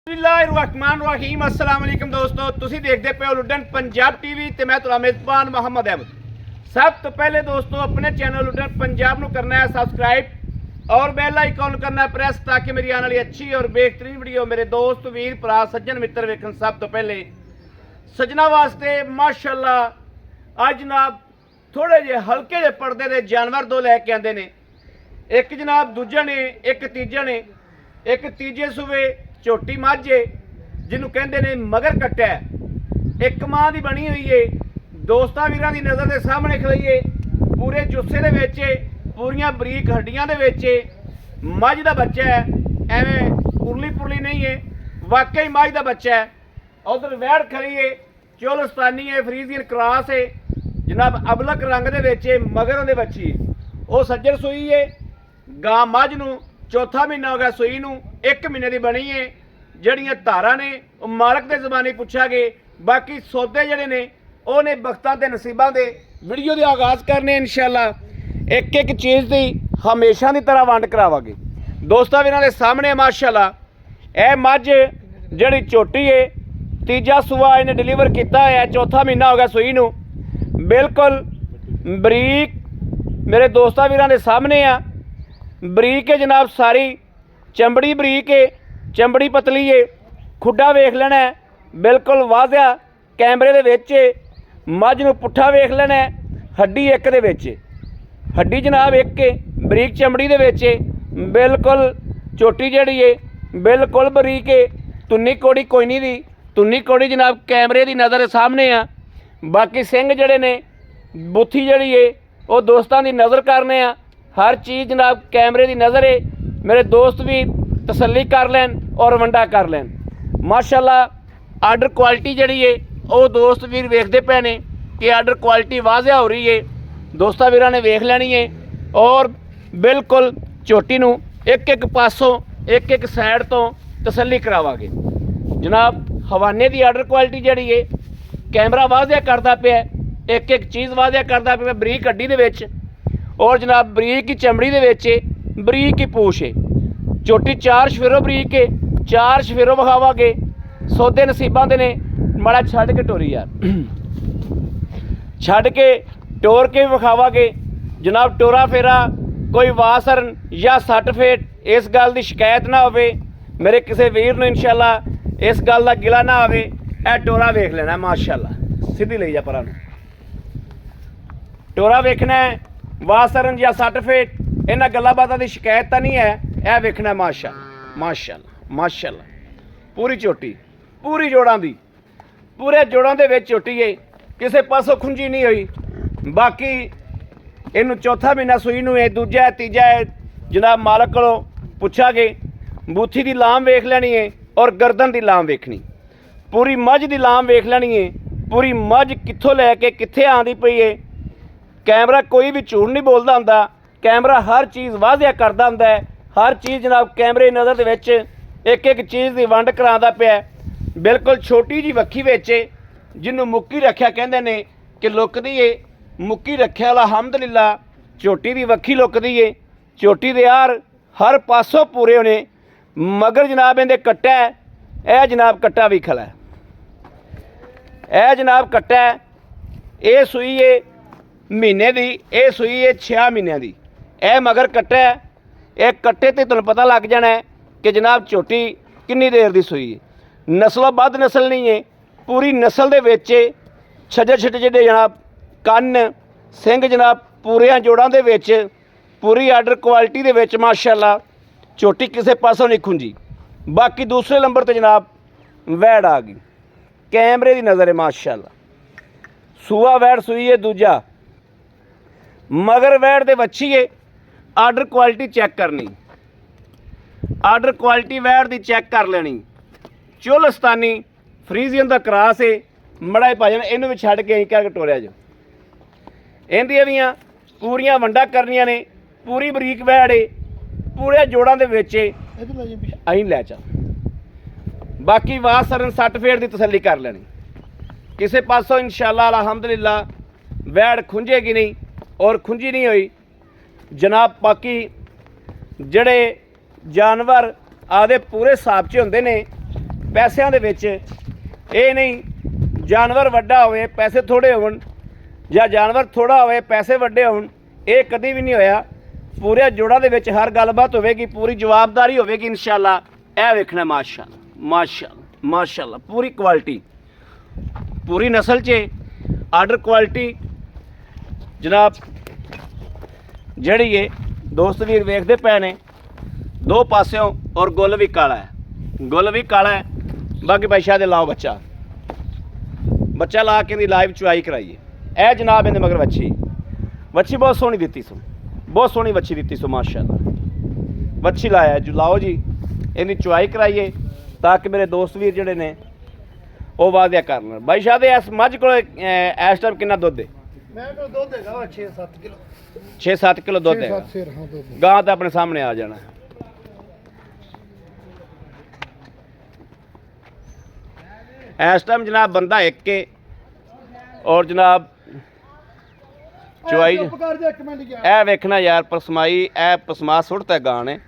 बिस्मिल्लाहिर्रहमानिर्रहीम अस्सलाम वालेकुम दोस्तों, तुसी देखते पे हो लुडन पंजाब टीवी ते मैं तुहाडा मेज़बान मोहम्मद अहमद। सब तो पहले दोस्तों अपने चैनल लुडन पंजाब नू करना है सब्सक्राइब और बेल आइकॉन करना है प्रेस ताकि मेरी आने वाली अच्छी और बेहतरीन वीडियो मेरे दोस्त वीर भरा सज्जन मित्र वेखन। सब तो पहले सजना वास्ते माशाअल्लाह अज जनाब थोड़े जे हल्के जे पर्दे दे जानवर दो लैके आंदे ने। एक जनाब दूजा ने, एक तीजा ने, एक तीजे सूबे झोटी मझ है जिन्हों कहते हैं मगर कट्टा है। एक माँ की बनी हुई है, दोस्तां वीरां की नज़र के सामने खड़ी है, पूरे जुस्से दे विच पूरियां बरीक हड्डियां दे विच मझ का बच्चा है, एवें पुरली पुरली नहीं है, वाकई मझ का बच्चा है। उधर वैड़ खड़ी है, चोलस्तानी है, फ्रीजियन क्रॉस है जनाब, अबलक रंग दे विच मगर दे बच्ची वो सज्जर सूई है। गां मझ नूं चौथा महीना हो गया सूई नूं, 1 महीने की बनी है। जड़ियाँ धारा ने मालक के जबानी पूछा गए, बाकी सौदे जड़े ने वो ने बख्तां ते नसीबां दे। वीडियो का आगाज़ करने इंशाअल्लाह एक एक चीज़ की हमेशा की तरह वंड करावांगे दोस्तों वीरां दे सामने। माशाअल्लाह यह मझ जड़ी झोटी है, तीजा सूआ इन्हें डिलीवर किया है, चौथा महीना हो गया सूई नूं, बिल्कुल बरीक मेरे दोस्तों वीरां दे सामने आ। बरीक है जनाब, सारी चंबड़ी बरीक है, चंबड़ी पतली है, खुडा वेख लेना है बिल्कुल वाजिया कैमरे दे विच। मझ नूं पुट्ठा वेख लेना है, हड्डी एक दे विच, हड्डी जनाब एक है, बरीक चमड़ी दे विच बिल्कुल। झोटी जड़ी है बिल्कुल बरीक है, तुन्नी कोड़ी कोई नहीं दी, तुन्नी कोड़ी जनाब कैमरे की नज़र सामने आ। बाकी सिंह जड़े ने, बुत्थी जड़ी है वो दोस्तों की नज़र करने आ। हर चीज़ जनाब कैमरे की नज़र है, मेरे दोस्त भी तसल्ली कर लैन और वंडा कर लैन। माशाअल्लाह आर्डर क्वालिटी जड़ी है वो दोस्त वीर वेखते पे ने कि आर्डर क्वालिटी वाजिया हो रही है, दोस्तों वीरां ने वेख लैनी है। और बिल्कुल झोटी नूं एक एक पासों एक एक साइड तो तसल्ली करावांगे जनाब। हवाने की आर्डर क्वालिटी जड़ी है कैमरा वाजिया करता पिया, एक एक चीज़ वाजिया करता पिया, बरीक हड्डी दे विच और जनाब बरीक ही चमड़ी दे विच बरीक ही पूछ है। झोटी 4 शफेरों बरीक है, 4 शफेरों विखावांगे। सौदे नसीबां दे ने, माड़ा छड्ड के टोरी यार, छड्ड के टोर के विखावांगे जनाब। टोरा फेरा कोई वासरन या सट फेट इस गल की शिकायत ना होवे मेरे किसी वीर नूं, इंशाअल्लाह इस गल का गिला ना आवे। ए टोरा वेख लेना माशाअल्लाह, सीधी ले जा परां नूं, टोरा वेखना है, वासरन या सट फेट इन्हां गल्लां बातां की शिकायत तो नहीं है, यह वेखना है माशाअल्लाह माशाअल्लाह माशाअल्लाह। पूरी झोटी पूरी जोड़ां दी, पूरे जोड़ां दे विच झोटी है, किसी पासों खुंजी नहीं हुई। बाकी इनू चौथा महीना सूई नूं है, दूजा है, तीजा है जनाब मालक कोलों पुछा गए। बूथी की लाम वेख लेनी है और गर्दन की लाम वेखनी, पूरी मझ की लाम वेख लेनी है, पूरी मझ कित्थों लैके कित्थे आंदी पई है। कैमरा कोई भी झूठ नहीं बोलता हुंदा, कैमरा हर चीज़ वाजिया करता हुंदा है, हर चीज़ जनाब कैमरे नज़र दे विच एक एक चीज़ की वंड करांदा पिया। बिल्कुल छोटी जी वक्खी विच जिन्हों मुक्की रख्या कहंदे ने कि लुकदी है, मुक्की रख्या अलहमदुलिल्लाह झोटी की वक्खी लुकदी है। झोटी दे यार हर पासों पूरे होने, मगर जनाब इहदे कट्टा है, यह जनाब कट्टा भी खला है, यह जनाब कट्टा है। ये सूई है महीने की, यह सूई है 6 महीनों की, यह मगर कट्टा है। यह कट्टे ते तुहानूं पता लग जाना है कि जनाब झोटी कितनी देर की सूई है। नस्लों बद नस्ल नहीं है, पूरी नस्ल दे विच छज्जे छज्जे जिहड़े जनाब कन्न सिंह जनाब पूरे जोड़ां दे विच पूरी आर्डर क्वालिटी दे विच माशाअल्लाह झोटी किसी पासों नहीं खुंजी। बाकी दूसरे नंबर ते जनाब वैड़ आ गई, कैमरे की नज़र है माशाअल्लाह। सूआ वैड़ सूई है दूजा, मगर वैड़ दे बच्ची है। आर्डर क्वालिटी चैक करनी, आर्डर क्वालिटी वैड़ की चैक कर लेनी। चोलस्तानी फ्रीजियन का क्रॉस है, मड़ा भाजन इनू भी छड्ड के क्या टोरिया जो इहदियां भी पूरियां वंडा करनियां ने, पूरी बरीक वैड़ है, पूरे जोड़ां दे विच अहीं लै चल। बाकी वाह सरन सट फेट की तसल्ली कर लेनी, किसी पासों इंशाअल्लाह अलहमदुलिल्लाह वैड़ खुंजेगी नहीं और खुंजी नहीं हुई जनाब। बाकी जड़े जानवर आदे पूरे साब च होंदे ने, ਪੈਸਿਆਂ ਦੇ ਵਿੱਚ ਇਹ ਨਹੀਂ ਜਾਨਵਰ ਵੱਡਾ ਹੋਵੇ ਪੈਸੇ ਥੋੜ੍ਹੇ ਹੋਣ ਜਾਂ ਜਾਨਵਰ ਥੋੜ੍ਹਾ ਹੋਵੇ ਪੈਸੇ ਵੱਡੇ ਹੋਣ, ਇਹ ਕਦੀ ਵੀ ਨਹੀਂ ਹੋਇਆ। ਪੂਰੇ ਜੋੜਾਂ ਦੇ ਵਿੱਚ ਹਰ ਗੱਲਬਾਤ ਹੋਵੇਗੀ, ਪੂਰੀ ਜਵਾਬਦਾਰੀ ਹੋਵੇਗੀ ਇਨਸ਼ਾਅੱਲਾ। ਇਹ ਵੇਖਣਾ ਮਾਸ਼ਾਅੱਲਾ ਮਾਸ਼ਾਅੱਲਾ ਮਾਸ਼ਾਅੱਲਾ, ਪੂਰੀ ਕੁਆਲਿਟੀ, ਪੂਰੀ ਨਸਲ 'ਚ ਆਰਡਰ ਕੁਆਲਿਟੀ ਜਨਾਬ ਜਿਹੜੀ ਹੈ ਦੋਸਤ ਵੀਰ ਵੇਖਦੇ ਪਏ ਨੇ ਦੋ ਪਾਸਿਓਂ। ਔਰ ਗੁੱਲ ਵੀ ਕਾਲਾ ਹੈ, ਗੁੱਲ ਵੀ ਕਾਲਾ ਹੈ। ਬਾਕੀ ਬਾਦਸ਼ਾਹ ਦੇ ਲਾਓ ਬੱਚਾ ਲਾ ਕੇ ਇਹਦੀ ਲਾਈਵ ਚੁਆਈ ਕਰਾਈਏ। ਇਹ ਜਨਾਬ ਇਹਦੇ ਮਗਰ ਵੱਛੀ ਬਹੁਤ ਸੋਹਣੀ ਦਿੱਤੀ ਸੋ, ਬਹੁਤ ਸੋਹਣੀ ਵੱਛੀ ਦਿੱਤੀ ਸੋ ਮਾਸ਼ਾਅੱਲਾ। ਵੱਛੀ ਲਾਇਆ ਜੋ ਲਾਓ ਜੀ, ਇਹਦੀ ਚੁਆਈ ਕਰਾਈਏ ਤਾਂ ਕਿ ਮੇਰੇ ਦੋਸਤ ਵੀਰ ਜਿਹੜੇ ਨੇ ਉਹ ਵਾਅਦਾ ਕਰ ਲੈਣ। ਬਾਦਸ਼ਾਹ ਦੇ ਇਸ ਮੱਝ ਕੋਲ ਇਸ ਟਾਈਮ ਕਿੰਨਾ ਦੁੱਧ ਹੈ? ਮੈਂ ਕੋਲ ਦੁੱਧ ਹੈਗਾ 6-7 ਕਿਲੋ, 6-7 ਕਿਲੋ ਦੁੱਧ ਹੈ। ਗਾਂ ਤਾਂ ਆਪਣੇ ਸਾਹਮਣੇ ਆ ਜਾਣਾ। ਇਸ ਟਾਈਮ ਜਨਾਬ ਬੰਦਾ ਇੱਕ ਕੇ ਔਰ ਜਨਾਬ ਚੁਆਈ ਇਹ ਵੇਖਣਾ ਯਾਰ ਪਸਮਾਈ, ਇਹ ਪਸਮਾ ਸੁੱਟਤਾ ਗਾਂ ਨੇ,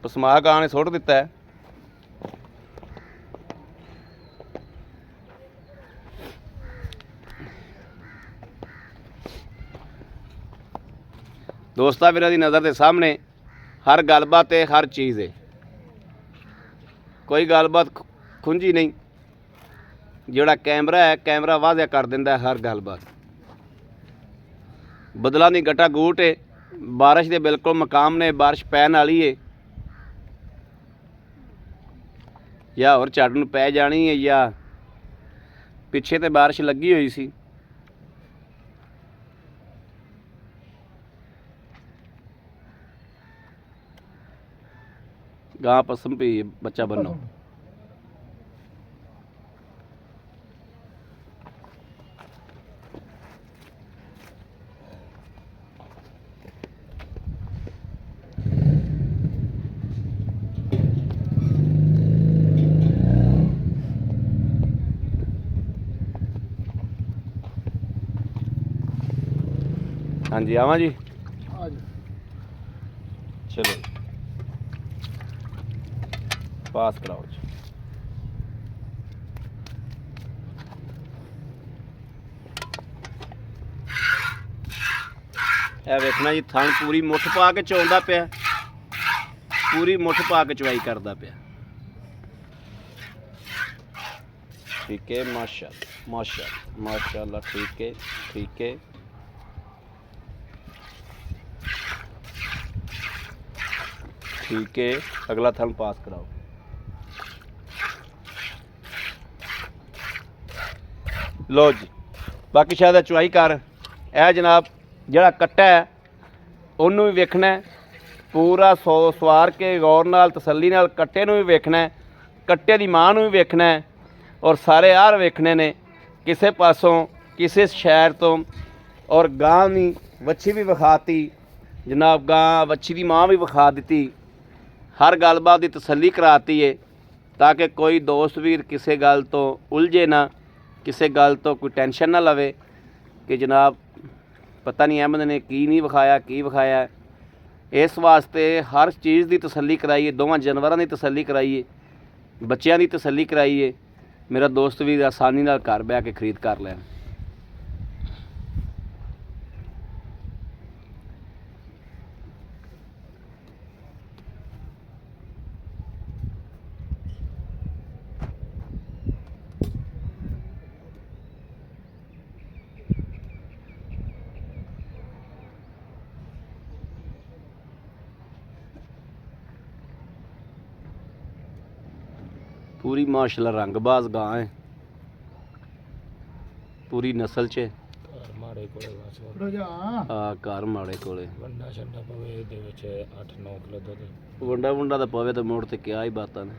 ਪਸਮਾ ਗਾਂ ਨੇ ਸੁੱਟ ਦਿੱਤਾ ਹੈ। ਦੋਸਤਾਂ ਵੀਰਾਂ ਦੀ ਨਜ਼ਰ ਦੇ ਸਾਹਮਣੇ ਹਰ ਗੱਲਬਾਤ ਹੈ, ਹਰ ਚੀਜ਼ ਹੈ, ਕੋਈ ਗੱਲਬਾਤ ਖੁੰਝੀ ਨਹੀਂ। ਜਿਹੜਾ ਕੈਮਰਾ ਹੈ ਕੈਮਰਾ ਵਾਅਦਾ ਕਰ ਦਿੰਦਾ ਹਰ ਗੱਲਬਾਤ। ਬਦਲਾ ਨਹੀਂ ਗਟਾ ਗੂਟ ਹੈ, ਬਾਰਿਸ਼ ਦੇ ਬਿਲਕੁਲ ਮਕਾਮ ਨੇ, ਬਾਰਿਸ਼ ਪੈਣ ਵਾਲੀ ਹੈ ਜਾਂ ਹੋਰ ਝੜ ਨੂੰ ਪੈ ਜਾਣੀ ਹੈ ਜਾਂ ਪਿੱਛੇ ਤੇ ਬਾਰਿਸ਼ ਲੱਗੀ ਹੋਈ ਸੀ। ਗਾਂ ਪਸਮ ਪਈ ਬੱਚਾ ਬੰਨੋ। ਹਾਂਜੀ ਆਵਾਂ ਜੀ, ਚਲੋ ਪਾਸ ਕਰਾਓ ਜੀ। ਇਹ ਵੇਖਣਾ ਜੀ ਥਣ ਪੂਰੀ ਮੁੱਠ ਪਾ ਕੇ ਚੋਂਦਾ ਪਿਆ, ਪੂਰੀ ਮੁੱਠ ਪਾ ਕੇ ਚਵਾਈ ਕਰਦਾ ਪਿਆ। ਠੀਕ ਹੈ ਮਾਸ਼ਾਅੱਲਾ ਮਾਸ਼ਾਅੱਲਾ ਮਾਸ਼ਾਅੱਲਾ, ਠੀਕ ਹੈ ਠੀਕ ਹੈ। ठीक है अगला थन पास कराओ। लो जी बाकी शायद चुआई कर। यह जनाब जड़ा कट्टा है उन्होंने भी वेखना है पूरा सवार के गौर नाल तसल्ली नाल कट्टे नूं भी वेखना है, कट्टे की मां नूं भी वेखना है और सारे यार वेखने ने किसी पासों किसी शहर तो। और गां भी वच्छी भी विखाती जनाब, गां वच्छी की मां भी विखा दी, हर गलबात की तसल्ली कराती है ताकि कोई दोस्त वीर किसी गल तो उलझे ना, किसी गल तो कोई टेंशन ना लवे कि जनाब पता नहीं अहमद ने की नहीं विखाया की विखाया। इस वास्ते हर चीज़ की तसल्ली कराइए, दोवां जानवरों की तसल्ली कराइए, बच्चों की तसल्ली कराइए। मेरा दोस्त वीर आसानी नाल घर बह के खरीद कर लैन। पूरी माशाल्लाह रंगबाज गां है, पूरी नस्ल च ਮਾੜੇ ਕੋਲੇ घर माड़े कोले ਵੰਡਾ ਛੰਡਾ ਪਵੇ ਇਹਦੇ ਵਿੱਚ 8-9 ਕਿਲੋ ਦੁੱਧ। वंडा वुंडा तो पवे तो मुड़ ते क्या ही बातां ने।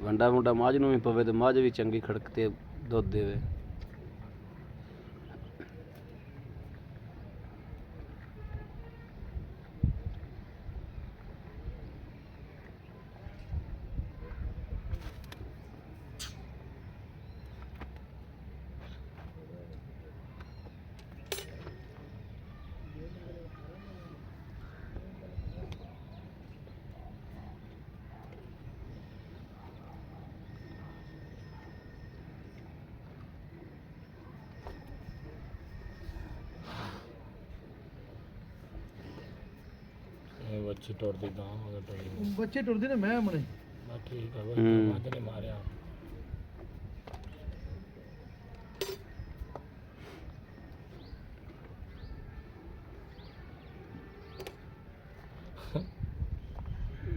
वंडा वुंडा मझ नूं भी पवे तो मझ भी चंगी खड़कते दुध देवे। ਬੱਚੀ ਟੁੱਟਦੀ ਗਾਂ ਮਗਰ ਟੁੱਟਦੀ ਬੱਚੇ ਟੁਰਦੇ ਨੇ ਮੈਂ ਮਣੇ ਬਸ ਠੀਕ ਆ ਬਸ ਹੂੰ। ਮੱਝ ਨੇ ਮਾਰਿਆ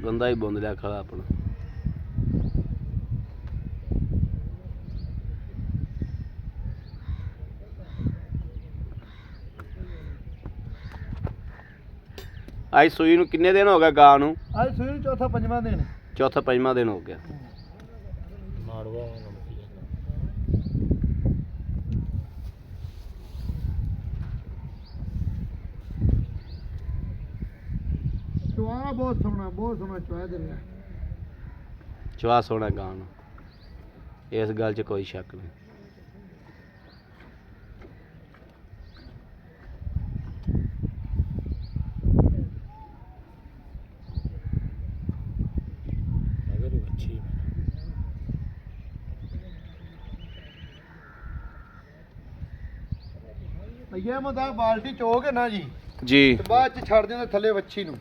ਗੰਦਾ ਹੀ ਬੁੰਦ ਲਿਆ ਖੜਾ ਆਪਣਾ। ਅੱਜ ਸੂਈ ਨੂੰ ਕਿੰਨੇ ਦਿਨ ਹੋ ਗਏ ਗਾਂ ਨੂੰ? ਅੱਜ ਸੂਈ ਨੂੰ ਚੌਥਾ ਪੰਜਵਾਂ ਦਿਨ ਚੌਥਾ ਪੰਜਵਾਂ ਦਿਨ ਹੋ ਗਿਆ। ਮਾੜਵਾ ਉਹਨਾਂ ਨੂੰ ਕੀ ਚੁਆ ਬਹੁਤ ਸੋਹਣਾ ਚੁਆ ਦੇ ਰਿਹਾ। ਚਵਾ ਸੋਹਣਾ ਗਾਂ ਨੂੰ, ਇਸ ਗੱਲ 'ਚ ਕੋਈ ਸ਼ੱਕ ਨਹੀਂ। ਮਗਰ ਹੀ ਬੱਚੀ ਇਹ ਮਦਾ ਬਾਲਟੀ ਚੋ ਕੇ ਨਾ ਜੀ ਜੀ ਤੇ ਬਾਅਦ ਚ ਛੱਡ ਦਿੰਦੇ ਥੱਲੇ ਵੱਛੀ ਨੂੰ।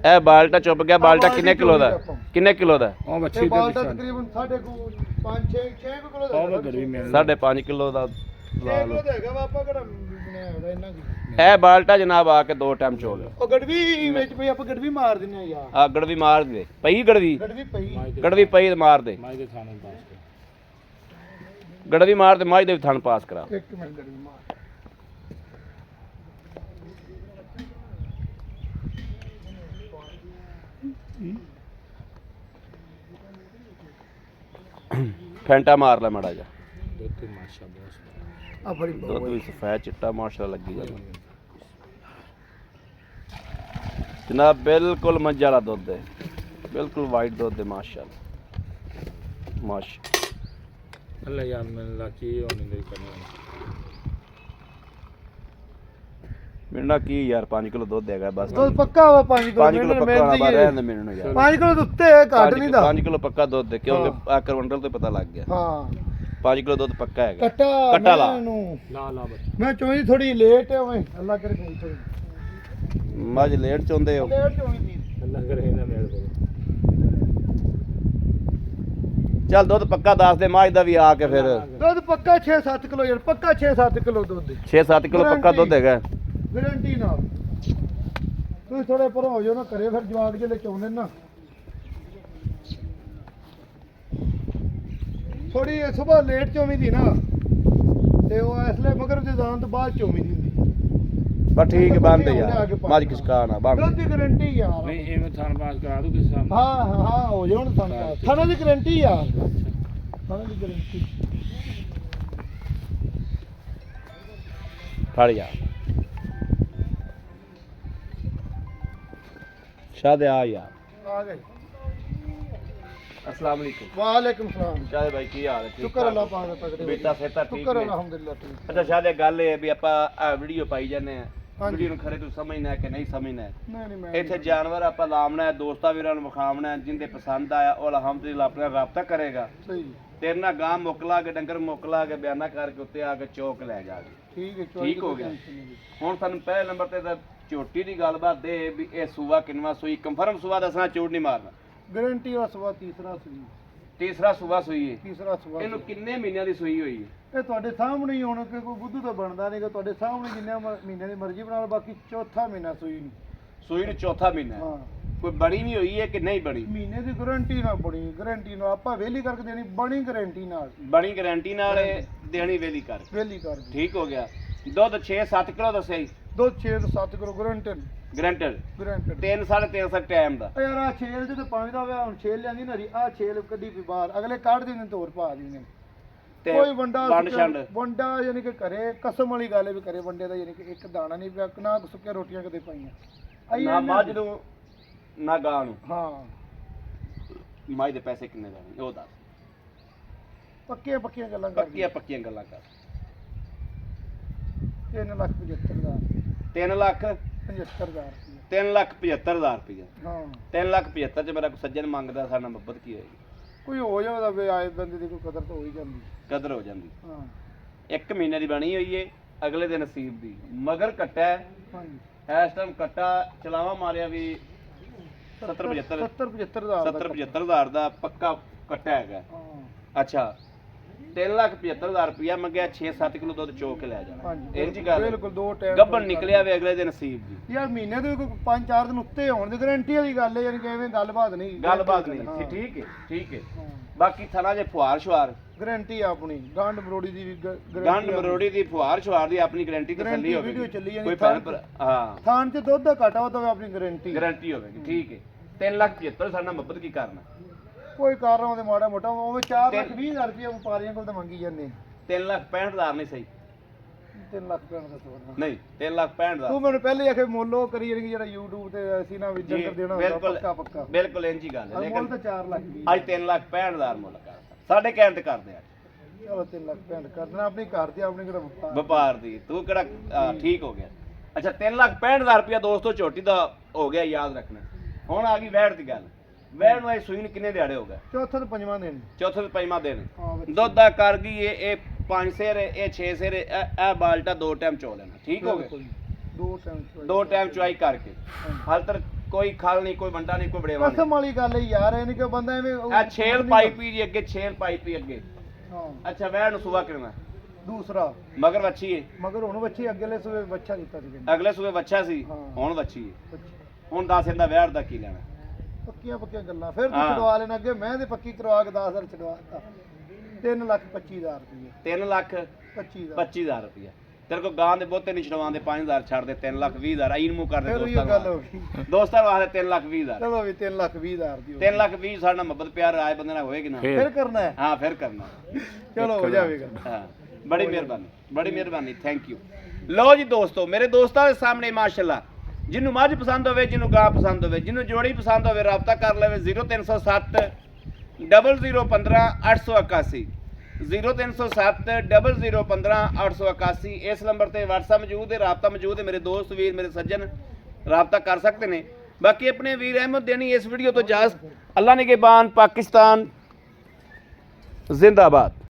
ਇਹ ਬਾਲਟਾ ਚੁੱਪ ਗਿਆ। ਬਾਲਟਾ ਕਿੰਨੇ ਕਿਲੋ ਦਾ? ਕਿੰਨੇ ਕਿਲੋ ਦਾ? ਉਹ ਇਹ ਬੱਚੀ ਬਾਲਟਾ ਤਕਰੀਬਨ 5.5 ਕਿਲੋ ਦਾ ਉਹ ਗਰੀ ਮਿਲ 5.5 ਕਿਲੋ ਦਾ ਲਾ 6 ਲਓ। ਕਿਲੋ ਦਾ ਹੈਗਾ ਵਾ, ਆਪਾਂ ਕਿਹੜਾ ਬਣਿਆ ਹੋਇਆ ਇੰਨਾ ਕੀ। ਇਹ ਬਾਲਟਾ ਜਨਾਬ ਆ ਕੇ 2 ਟਾਈਮ ਚੋ ਲਿਓ। ਉਹ ਗੜਵੀ ਵਿੱਚ ਪਈ, ਆਪਾਂ ਗੜਵੀ ਮਾਰ ਦਿੰਨੇ ਆ ਯਾਰ। ਆ ਗੜਵੀ ਮਾਰ ਦੇ ਪਈ। ਗੜਵੀ ਗੜਵੀ ਪਈ ਗੜਵੀ ਪਈ ਤੇ ਮਾਰ ਦੇ। ਮਾਈ ਦੇ ਥਾਣੇ ਪਾਸ ਕਰ ਗੜਵੀ ਮਾਰ ਤੇ ਮਾਝ ਦੇ ਵੀ ਥਣ ਪਾਸ ਕਰਾ। ਇੱਕ ਮਿੰਟ ਗੜਵੀ ਮਾਰ। ਫੈਂਟਾ ਮਾਰ ਲੈ ਮਾੜਾ ਜਾ। ਦੋਤੀ ਮਾਸ਼ਾ ਬਹੁਤ ਆ ਫੜੀ ਦੁੱਧ ਵੀ ਸਫੈਦ ਚਿੱਟਾ ਮਾਸ਼ਾ ਲੱਗੀ ਜਾਂਦਾ ਜਨਾਬ। ਬਿਲਕੁਲ ਮੱਝ ਵਾਲਾ ਦੁੱਧ ਹੈ, ਬਿਲਕੁਲ ਵਾਈਟ ਦੁੱਧ ਹੈ ਮਾਸ਼ਾ ਮਾਸ਼ਾ। ਅੱਲਾ ਯਾਰ ਮੈਨੂੰ ਲੱਗੀ ਹੋਣੀ ਦੇ ਕਰਨੀ ਮੇਰੇ ਨਾਲ ਕੀ ਯਾਰ 5 ਕਿਲੋ ਦੁੱਧ ਹੈਗਾ ਬਸ। ਦੁੱਧ ਪੱਕਾ ਵਾ 5 ਕਿਲੋ 5 ਕਿਲੋ ਪੱਕਾ ਹੋਣਾ ਰਹਿਣ ਦੇ ਮੈਨੂੰ ਯਾਰ। 5 ਕਿਲੋ ਦੇ ਉੱਤੇ ਹੈ, ਘੱਟ ਨਹੀਂ ਦਾ। 5 ਕਿਲੋ ਪੱਕਾ ਦੁੱਧ ਹੈ ਕਿਉਂਕਿ ਆ ਕਰਵੰਟਲ ਤੋਂ ਪਤਾ ਲੱਗ ਗਿਆ। ਹਾਂ 5 ਕਿਲੋ ਦੁੱਧ ਪੱਕਾ ਹੈਗਾ। ਕੱਟਾ ਲਾ। ਨੂੰ ਲਾ ਬੱਚੀ ਮੈਂ ਚੋਈ ਥੋੜੀ ਲੇਟ ਹੈ ਓਏ, ਅੱਲਾ ਕਰੇ ਕੋਈ ਥੋੜੀ ਮੱਝ ਲੇਟ ਚੋਂਦੇ ਹੋ। ਲੇਟ ਚੋਈ ਦੀ। ਅੱਲਾ ਕਰੇ ਇਹਨਾਂ ਮੇਲ ਕੋਲ ਚੱਲ ਦੁੱਧ ਪੱਕਾ ਦੱਸ ਦੇ ਮੱਝ ਦਾ ਵੀ ਆ ਕੇ ਫਿਰ। ਦੁੱਧ ਪੱਕਾ 6-7 ਕਿਲੋ ਯਾਰ, ਪੱਕਾ 6-7 ਕਿਲੋ ਦੁੱਧ 6-7 ਕਿਲੋ ਪੱਕਾ ਦੁੱਧ ਹੈਗਾ। ਗਾਰੰਟੀ ਨਾਲ। ਤੁਸੀਂ ਥੋੜੇ ਪਰ ਹੋ ਜਾਓ ਨਾ ਘਰੇ, ਫਿਰ ਜਵਾਕ ਜਿਹੜੇ ਚਾਹੁੰਦੇ ਨਾ ਥੋੜੀ ਸਵੇਰ ਲੇਟ ਚੋਵੀਂ ਦੀ ਨਾ, ਤੇ ਉਹ ਇਸ ਲਈ ਮਗਰ ਦੇ ਜਾਣ ਤੋਂ ਬਾਅਦ ਚੋਵੀਂ ਦੀ ਹੁੰਦੀ। ਬਸ ਠੀਕ ਹੈ ਬੰਦ ਯਾਰ ਮੱਝ ਕਿਸਕਾ ਨਾ ਬੰਦ। ਦੁੱਧ ਦੀ ਗਾਰੰਟੀ ਯਾਰ। ਨਹੀਂ ਐਵੇਂ ਥਾਣ ਪਾਸ ਕਰਾ ਦੂ ਕਿਸੇ ਸਾਹਮਣੇ ਹਾਂ ਹੋ ਜਾਣ ਸਾਨੂੰ ਥਾਣਾ ਦੀ ਗਾਰੰਟੀ ਯਾਰ। ਥਾਣਾ ਦੀ ਗਾਰੰਟੀ। ਫੜ ਜਾ ਸ਼ਾਦੇ ਆ ਯਾਰ। ਆ ਗਏ। अस्सलाम वालेकुम। ਵਾਲੇਕੁਮ ਸਲਾਮ। ਸ਼ਾਦੇ ਭਾਈ ਕੀ ਹਾਲ ਹੈ? ਠੀਕ ਸ਼ੁਕਰ ਅੱਲਾਹ ਪਾਕ ਦਾ ਤਕੜੇ ਬੇਟਾ ਸੇਤਾ ਠੀਕ ਸ਼ੁਕਰ ਨੇ? ਅਲਹਮਦੁਲਿਲਾ ਠੀਕ। ਅੱਛਾ ਸ਼ਾਦੇ ਗੱਲ ਇਹ ਹੈ ਵੀ ਆਪਾਂ ਆ ਵੀਡੀਓ ਪਾਈ ਜਾਂਦੇ ਆ। ਹਾਂਜੀ। ਵੀਡੀਓ ਨੂੰ ਖਰੇ ਤੂੰ ਸਮਝਣਾ ਹੈ ਕਿ ਨਹੀਂ ਸਮਝਣਾ ਹੈ। ਨਹੀਂ ਮੈਂ ਇੱਥੇ ਜਾਨਵਰ ਆਪਾਂ ਲਾਉਣਾ ਹੈ, ਦੋਸਤਾਂ ਵੀਰਾਂ ਨੂੰ ਵਿਖਾਉਣਾ ਹੈ, ਜਿੰਦੇ ਪਸੰਦ ਆਇਆ ਉਹ ਅਲਹਮਦੁਲਿਲਾ ਆਪਣਾ ਰਾਬਤਾ ਕਰੇਗਾ। ਸਹੀ ਤੇਰੇ ਨਾਲ ਗਾਂ ਮੁਕਲਾ ਕੇ ਡੰਗਰ ਮੁਕਲਾ ਕੇ ਬਿਆਨਾ ਕਰਕੇ ਉੱਤੇ ਆ ਕੇ ਚੌਕ ਲੈ ਜਾਗੇ। ਠੀਕ ਹੈ ਠੀਕ ਹੋ ਗਿਆ। ਹੁਣ ਸਾਨੂੰ ਪਹਿਲੇ ਨੰਬਰ ਤੇ ਤਾਂ ਝੋਟੀ ਦੀ ਗੱਲਬਾਤ ਦੇ ਵੀ ਇਹ ਸੂਆ ਕਿੰਨਵਾ ਸੂਈ ਕੰਫਰਮ ਸੂਆ ਦੱਸਣਾ, ਝੂਠ ਨਹੀਂ ਮਾਰਨਾ। ਗਾਰੰਟੀ ਵਾਲਾ ਸਵਾ ਤੀਸਰਾ ਸੀ। ਤੀਸਰਾ ਸੂਆ ਸੂਈ ਹੈ। ਤੀਸਰਾ ਸਵਾ ਇਹਨੂੰ ਕਿੰਨੇ ਮਹੀਨਿਆਂ ਦੀ ਸੂਈ ਹੋਈ ਹੈ? ਇਹ ਤੁਹਾਡੇ ਸਾਹਮਣੇ ਹੀ ਹੁਣ ਕਿ ਕੋਈ ਬੁੱਧੂ ਤਾਂ ਬਣਦਾ ਨਹੀਂਗਾ। ਤੁਹਾਡੇ ਸਾਹਮਣੇ ਜਿੰਨੇ ਮਹੀਨੇ ਦੀ ਮਰਜ਼ੀ ਬਣਾ ਲਓ, ਬਾਕੀ ਚੌਥਾ ਮਹੀਨਾ ਸੂਈ ਨਹੀਂ। ਸੂਈ ਨੂੰ ਚੌਥਾ ਮਹੀਨਾ ਹੈ। ਹਾਂ ਕੋਈ ਬਣੀ ਨਹੀਂ ਹੋਈ ਹੈ ਕਿ ਨਹੀਂ ਬਣੀ? ਮਹੀਨੇ ਦੀ ਗਾਰੰਟੀ ਨਾਲ ਬਣੀ, ਗਾਰੰਟੀ ਨਾਲ ਆਪਾਂ ਵੇਲੀ ਕਰਕੇ ਦੇਣੀ, ਬਣੀ ਗਾਰੰਟੀ ਨਾਲ ਬਣੀ ਗਾਰੰਟੀ ਨਾਲ ਇਹ ਦੇਣੀ ਵੇਲੀ ਕਰ। ਵੇਲੀ ਕਰ ਦੇ। ਠੀਕ ਹੋ ਗਿਆ। ਦੁੱਧ 6-7 ਕਿਲੋ ਦੱਸਿਆ ਜੀ। ਦੁੱਧ 6 ਤੋਂ 7 kilo guaranteed guaranteed. Guaranteed. 3-3.5 time ਦਾ। ਯਾਰ ਆ ਛੇਲ ਤੇ ਪਾਣੀ ਦਾ ਹੋਇਆ, ਹੁਣ ਛੇਲ ਲਿਆਂਦੀ ਨਾ ਆ ਛੇਲ ਕੱਢੀ ਵੀ ਬਾਹਰ, ਅਗਲੇ ਕੱਢ ਦਿੰਦੇ ਤੋਰ ਪਾ ਦਿੰਦੇ। ਤੇ ਕੋਈ ਵੰਡਾ ਵੰਡ ਛੰਡ ਵੰਡਾ ਯਾਨੀ ਕਿ ਘਰੇ ਕਸਮ ਵਾਲੀ ਗੱਲ ਹੈ ਵੀ ਘਰੇ ਵੰਡੇ ਦਾ ਯਾਨੀ ਕਿ ਇੱਕ ਦਾਣਾ ਨਹੀਂ ਪਿਆ ਨਾ ਸੁੱਕੀਆਂ ਰੋਟੀਆਂ ਕਦੇ ਪਾਈਆਂ। ਨਾ ਮੱਝ ਨੂੰ ਨਾ ਗਾਂ ਨੂੰ। ਹਾਂ ਮੱਝ ਦੇ ਪੈਸੇ ਕਿੰਨੇ ਲੈਣੇ ਉਹ ਦੱਸ। ਪੱਕੀਆਂ ਪੱਕੀਆਂ ਗੱਲਾਂ ਕਰ ਪੱਕੀਆਂ ਗੱਲਾਂ ਕਰ। 3,75,000 3,75,000 3,75,000 ਰੁਪਇਆ। ਹਾਂ 3,75,000 ਚ ਮੇਰਾ ਕੋਈ ਸੱਜਣ ਮੰਗਦਾ, ਸਾਡਾ ਮੁਹੱਬਤ ਕੀ ਹੋਏਗੀ? ਕੋਈ ਹੋ ਜਾਂਦਾ ਵੀ ਆਏ ਬੰਦੇ ਦੀ ਕੋਈ ਕਦਰ ਤਾਂ ਹੋ ਹੀ ਜਾਂਦੀ। ਕਦਰ ਹੋ ਜਾਂਦੀ। ਹਾਂ 1 ਮਹੀਨੇ ਦੀ ਬਣੀ ਹੋਈ ਏ, ਅਗਲੇ ਦਿਨ ਨਸੀਬ ਦੀ। ਮਗਰ ਕੱਟਾ ਹੈ ਹਾਂਜੀ ਇਸ ਟਾਈਮ ਕੱਟਾ ਚਲਾਵਾ ਮਾਰਿਆ ਵੀ 70 75 70 ਹਜ਼ਾਰ 70 75 ਹਜ਼ਾਰ ਦਾ ਪੱਕਾ ਕੱਟਾ ਹੈਗਾ। ਹਾਂ ਅੱਛਾ 3,75,000 ਰੁਪਇਆ ਮੰਗਿਆ, 6-7 ਕਿਲੋ ਦੁੱਧ ਚੋ ਕੇ ਲੈ ਜਾਣਾ। ਹਾਂਜੀ ਇੰਜ ਗੱਲ ਬਿਲਕੁਲ 2 ਟਾਈਮ ਗੱਬਣ ਨਿਕਲਿਆ ਵੇ ਅਗਲੇ ਦਿਨ ਨਸੀਬ ਦੀ। ਯਾਰ ਮਹੀਨੇ ਦੇ ਕੋਈ 5-4 ਦਿਨ ਉੱਤੇ ਹੋਣ ਦੀ ਗਾਰੰਟੀ ਵਾਲੀ ਗੱਲ ਹੈ, ਯਾਨੀ ਕਿ ਐਵੇਂ ਗੱਲਬਾਤ ਨਹੀਂ। ਗੱਲਬਾਤ ਨਹੀਂ ਠੀਕ ਹੈ ਠੀਕ ਹੈ। ਬਾਕੀ ਥਣਾ ਜੇ ਫੁਹਾਰ ਸ਼ੁਹਾਰ ਗਾਰੰਟੀ ਆਪਣੀ ਗੰਢ ਮਰੋੜੀ ਦੀ ਵੀ ਗੰਢ ਮਰੋੜੀ ਦੀ ਫੁਹਾਰ ਸ਼ੁਹਾਰ ਦੀ ਆਪਣੀ ਗਾਰੰਟੀ ਤਸੱਲੀ ਹੋਵੇਗੀ। ਵੀਡੀਓ ਚੱਲੀ ਜਾਂਦੀ ਕੋਈ ਭੈਣ ਭਰਾ ਹਾਂ ਥਾਣ ਚ ਦੁੱਧ ਦਾ ਘਾਟਾ ਉਹ ਤਾਂ ਆਪਣੀ ਗਾਰੰਟੀ ਹੋਵੇਗੀ। ਠੀਕ ਹੈ 3,75,000 ਸਾਡਾ ਮੁਹੱਬਤ ਕੀ ਕਰਨਾ। ਕੋਈ ਕਾਰਨ ਉਹਦੇ ਮਾੜਾ ਮੋਟਾ ਉਵੇਂ 4,20,000 ਰੁਪਏ ਵਪਾਰੀਆਂ ਕੋਲ ਤਾਂ ਮੰਗੀ ਜਾਂਦੇ। 3,65,000 ਨਹੀਂ ਸਹੀ 3 ਲੱਖ ਪੈਣ ਦਾ ਸੋਚਣਾ ਨਹੀਂ 3,65,000 ਤੂੰ ਮੈਨੂੰ ਪਹਿਲੇ ਆਖੇ ਮੁੱਲ ਉਹ ਕਰੀ ਜਾਣੀ ਜਿਹੜਾ YouTube ਤੇ ਅਸੀਂ ਨਾ ਵੀ ਜੰਗਰ ਦੇਣਾ ਹੁੰਦਾ ਬਿਲਕੁਲ ਪੱਕਾ ਬਿਲਕੁਲ ਇੰਜ ਹੀ ਗੱਲ ਹੈ। ਮੁੱਲ ਲੇਕਿਨ ਤਾਂ 4 ਲੱਖ ਵੀ ਅੱਜ 3,65,000 ਮੁੱਲ ਕਰ ਸਾਡੇ ਕਹਿਣ ਤੇ ਕਰਦੇ ਆ ਚਲੋ 3 ਲੱਖ ਪੈਣ ਕਰ ਦੇਣਾ ਆਪਣੀ ਘਰ ਦੀ ਆਪਣੀ ਕਿਹੜਾ ਵਪਾਰ ਵਪਾਰ ਦੀ ਤੂੰ ਕਿਹੜਾ ਠੀਕ ਹੋ ਗਿਆ। ਅੱਛਾ 3,65,000 ਰੁਪਇਆ ਦੋਸਤੋ ਝੋਟੀ ਦਾ ਹੋ ਗਿਆ, ਯਾਦ ਰੱਖਣਾ। ਹੁਣ ਆ ਗਈ ਵੈੜ ਦੀ ਗੱਲ। ਵੈੜ ਨੂੰ ਇਹ ਸੂਈ ਨੂੰ ਕਿੰਨੇ ਦਿਹਾੜੇ ਹੋ ਗਏ? ਚੌਥੇ ਤੇ ਪੰਜਵਾਂ ਦਿਨ ਚੌਥੇ ਤੇ ਪੰਜਵਾਂ ਦਿਨ। ਹਾਂ ਵਿੱਚ ਦੁੱਧ ਦਾ ਕਰ ਗਈ ਇਹ 5 ਸੇਰ ਇਹ 6 ਸੇਰ ਇਹ ਬਾਲਟਾ 2 ਟਾਈਮ ਚੋ ਲੈਣਾ। ਠੀਕ ਹੋ ਗਿਆ। 2 ਟਾਈਮ 2 ਟਾਈਮ ਚੁਆਈ ਕਰਕੇ ਹਾਲ ਤੱਕ ਕੋਈ ਖਲ ਨਹੀਂ, ਕੋਈ ਵੰਡਾ ਨਹੀਂ, ਕੋਈ ਬੜੇਵਾ ਨਹੀਂ। ਕਸਮ ਵਾਲੀ ਗੱਲ ਹੈ ਯਾਰ, ਇਹ ਨਹੀਂ ਕਿ ਬੰਦਾ ਐਵੇਂ ਆ ਛੇਲ ਪਾਈਪੀ ਜੀ ਅੱਗੇ, ਛੇਲ ਪਾਈਪੀ ਅੱਗੇ। ਹਾਂ ਅੱਛਾ ਵੈੜ ਨੂੰ ਸੁਬਾ ਕਰਨਾ ਦੂਸਰਾ ਮਗਰ ਵੱਛੀ ਹੈ। ਮਗਰ ਹੁਣ ਬੱਚੇ ਅਗਲੇ ਸਵੇ ਬੱਚਾ ਦਿੱਤਾ ਸੀ ਅਗਲੇ ਸੂਏ ਵੱਛਾ ਸੀ, ਹਾਂ। ਹੁਣ ਵੱਛੀ ਹੈ। ਹੁਣ ਦੱਸ ਇਹਦਾ ਵੈੜ ਦਾ ਕੀ ਲੈਣਾ। ਪੱਕੀਆਂ ਗੱਲਾਂ ਫਿਰ ਤੂੰ ਹਾਂ। ਛਡਵਾ ਲੈਣਾ ਅੱਗੇ ਮੈਂ ਤੇ ਪੱਕੀ ਕਰਵਾ ਕੇ 10,000 ਛਡਵਾਤਾ 3,25,000 ਰੁਪਏ 3,25,000 ਰੁਪਇਆ ਤੇਰੇ ਕੋ ਗਾਂ ਦੇ ਬਹੁਤੇ ਨਹੀਂ ਛਡਵਾਉਂਦੇ, 5,000 ਛੱਡ ਦੇ 3,20,000 ਆਈ ਨੂੰ ਕਰ ਦੇ ਫਿਰ ਇਹ ਦੋਸਤਾਂ ਗੱਲ ਹੋ ਨੂੰ। ਗਈ। ਦੋਸਤਾਂ ਵਾਸਤੇ 3,20,000 ਚਲੋ ਵੀ 3,20,000 ਦੀ 3,20,000 ਸਾਡਾ ਮੁਹੱਬਤ ਪਿਆਰ ਆਏ ਬੰਦੇ ਨਾਲ ਹੋਏਗੀ ਨਾ। ਫਿਰ ਕਰਨਾ ਹੈ। ਹਾਂ ਫਿਰ ਕਰਨਾ। ਚਲੋ ਹੋ ਜਾਵੇਗਾ। ਹਾਂ ਬੜੀ ਮਿਹਰਬਾਨੀ ਥੈਂਕ ਯੂ। ਲਓ ਜੀ ਦੋਸਤੋ, ਮੇਰੇ ਦੋਸਤਾਂ ਦੇ ਸਾਹਮਣੇ ਮਾਸ਼ਾਅੱਲਾ ਜਿਹਨੂੰ ਮੱਝ ਪਸੰਦ ਹੋਵੇ, ਜਿਹਨੂੰ ਗਾਂ ਪਸੰਦ ਹੋਵੇ, ਜਿਹਨੂੰ ਜੋੜੀ ਪਸੰਦ ਹੋਵੇ ਰਾਬਤਾ ਕਰ ਲਵੇ 0307 0015 881 0307 0015 881। ਇਸ ਨੰਬਰ ਤੇ WhatsApp ਮੌਜੂਦ ਹੈ, ਰਾਬਤਾ ਮੌਜੂਦ ਹੈ। ਮੇਰੇ ਦੋਸਤ ਵੀਰ ਮੇਰੇ ਸੱਜਣ ਰਾਬਤਾ ਕਰ ਸਕਦੇ ਨੇ। ਬਾਕੀ ਆਪਣੇ ਵੀਰ ਅਹਿਮਦ ਦੇਣੀ ਇਸ ਵੀਡੀਓ ਤੋਂ ਇਜਾਜ਼ਤ। ਅੱਲਾ ਨਿਗਹਿਬਾਨ, ਪਾਕਿस्तान जिंदाबाद।